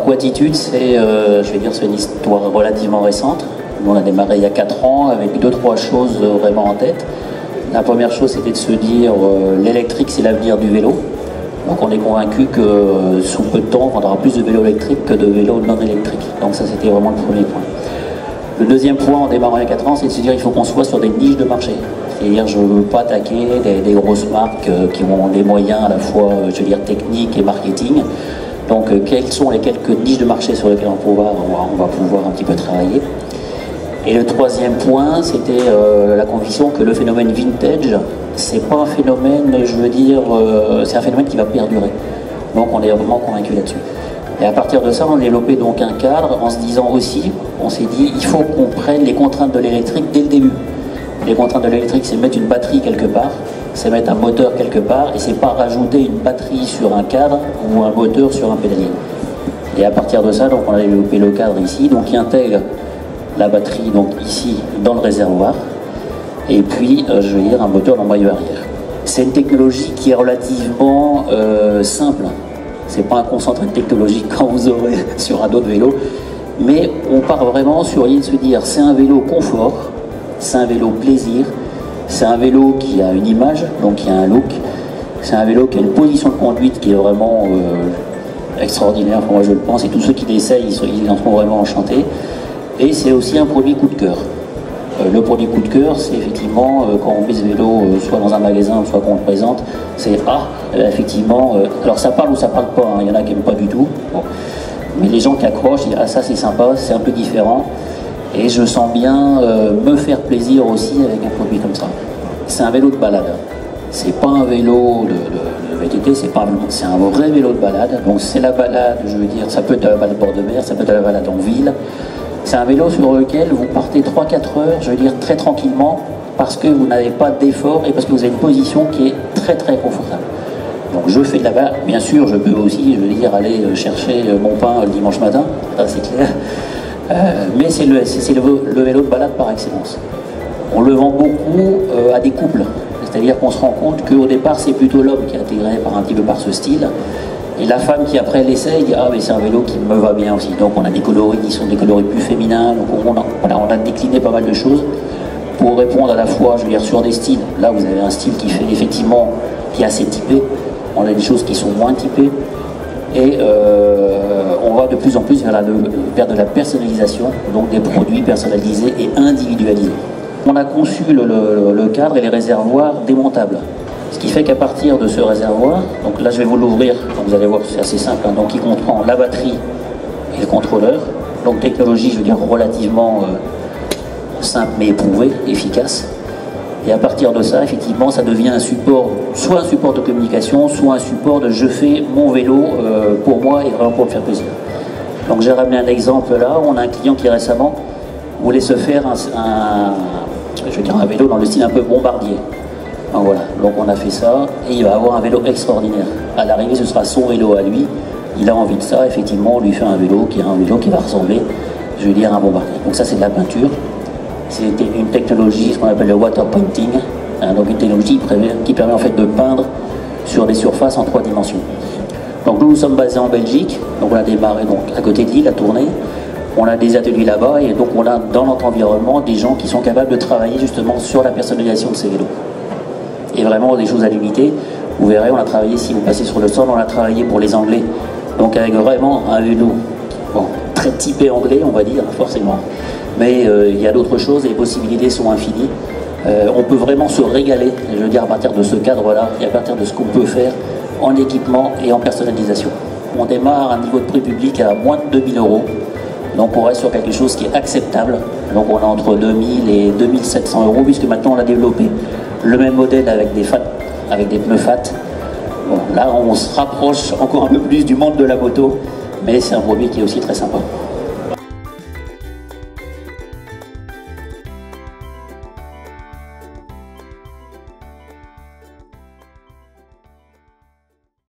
Quatitude, je vais dire, c'est une histoire relativement récente. Nous, on a démarré il y a 4 ans avec 2-3 choses vraiment en tête. La première chose, c'était de se dire l'électrique, c'est l'avenir du vélo. Donc on est convaincu que sous peu de temps, on aura plus de vélos électriques que de vélos non électriques. Donc ça, c'était vraiment le premier point. Le deuxième point, en démarrant il y a 4 ans, c'est de se dire qu'il faut qu'on soit sur des niches de marché. C'est-à-dire, je ne veux pas attaquer des grosses marques qui ont des moyens à la fois, je veux dire, techniques et marketing. Donc, quelles sont les quelques niches de marché sur lesquelles on va pouvoir un petit peu travailler. Et le troisième point, c'était la conviction que le phénomène vintage, c'est pas un phénomène, je veux dire, c'est un phénomène qui va perdurer. Donc on est vraiment convaincu là-dessus. Et à partir de ça, on a développé donc un cadre en se disant aussi, on s'est dit, il faut qu'on prenne les contraintes de l'électrique dès le début. Les contraintes de l'électrique, c'est mettre une batterie quelque part, c'est mettre un moteur quelque part, et c'est pas rajouter une batterie sur un cadre ou un moteur sur un pédalier. Et à partir de ça, donc on a développé le cadre ici, donc qui intègre la batterie donc ici dans le réservoir, et puis je veux dire un moteur dans le maillot arrière. C'est une technologie qui est relativement simple. C'est pas un concentré technologique quand vous aurez sur un autre vélo, mais on part vraiment sur l'idée de se dire c'est un vélo confort, c'est un vélo plaisir, c'est un vélo qui a une image, donc qui a un look, c'est un vélo qui a une position de conduite qui est vraiment extraordinaire, moi je le pense, et tous ceux qui l'essayent, ils en seront vraiment enchantés. Et c'est aussi un produit coup de cœur. Le produit coup de cœur, c'est effectivement quand on met ce vélo soit dans un magasin, soit qu'on le présente, c'est effectivement, alors ça parle ou ça parle pas, hein, il y en a qui n'aiment pas du tout. Bon. Mais les gens qui accrochent, ils disent, ah ça c'est sympa, c'est un peu différent. Et je sens bien me faire plaisir aussi avec un produit comme ça. C'est un vélo de balade. C'est pas un vélo de VTT, c'est un vrai vélo de balade. Donc c'est la balade, je veux dire, ça peut être la balade bord de mer, ça peut être la balade en ville. C'est un vélo sur lequel vous partez 3-4 heures, je veux dire très tranquillement, parce que vous n'avez pas d'effort et parce que vous avez une position qui est très très confortable. Donc je fais de la balade, bien sûr je peux aussi, je veux dire, aller chercher mon pain le dimanche matin, ça c'est clair. Mais c'est le vélo de balade par excellence. On le vend beaucoup à des couples, c'est-à-dire qu'on se rend compte qu'au départ c'est plutôt l'homme qui est intégré un petit peu par ce style, et la femme qui après l'essaye dit ah mais c'est un vélo qui me va bien aussi. Donc on a des coloris qui sont des coloris plus féminins, donc on a décliné pas mal de choses pour répondre à la fois, je veux dire, sur des styles. Là vous avez un style qui fait effectivement, qui est assez typé, on a des choses qui sont moins typées, et on va de plus en plus vers de la personnalisation, donc des produits personnalisés et individualisés. On a conçu le cadre et les réservoirs démontables. Ce qui fait qu'à partir de ce réservoir, donc là je vais vous l'ouvrir, vous allez voir c'est assez simple, hein, donc il comprend la batterie et le contrôleur, donc technologie je veux dire relativement simple mais éprouvée, efficace. Et à partir de ça, effectivement, ça devient un support, soit un support de communication, soit un support de je fais mon vélo pour moi et vraiment pour me faire plaisir. Donc j'ai ramené un exemple là, on a un client qui récemment voulait se faire un vélo dans le style un peu bombardier. Donc voilà, donc on a fait ça et il va avoir un vélo extraordinaire. À l'arrivée, ce sera son vélo à lui. Il a envie de ça, effectivement, on lui fait un vélo qui va ressembler, je veux dire, à un bombardier. Donc ça, c'est de la peinture. C'est une technologie, ce qu'on appelle le water painting, hein, donc une technologie qui permet en fait de peindre sur des surfaces en 3 dimensions. Donc nous sommes basés en Belgique, donc on a démarré donc à côté de Lille, à Tournai. On a des ateliers là-bas et donc on a dans notre environnement des gens qui sont capables de travailler justement sur la personnalisation de ces vélos. Et vraiment des choses à limiter. Vous verrez, on a travaillé, si vous passez sur le sol, on a travaillé pour les Anglais. Donc avec vraiment un vélo très typé anglais, on va dire, forcément. Mais il y a d'autres choses et les possibilités sont infinies. On peut vraiment se régaler, je veux dire, à partir de ce cadre-là et à partir de ce qu'on peut faire en équipement et en personnalisation. On démarre à un niveau de prix public à moins de 2000 €. Donc on reste sur quelque chose qui est acceptable. Donc on est entre 2000 et 2700 €, puisque maintenant on a développé le même modèle avec des pneus fat. Bon, là on se rapproche encore un peu plus du monde de la moto, mais c'est un produit qui est aussi très sympa.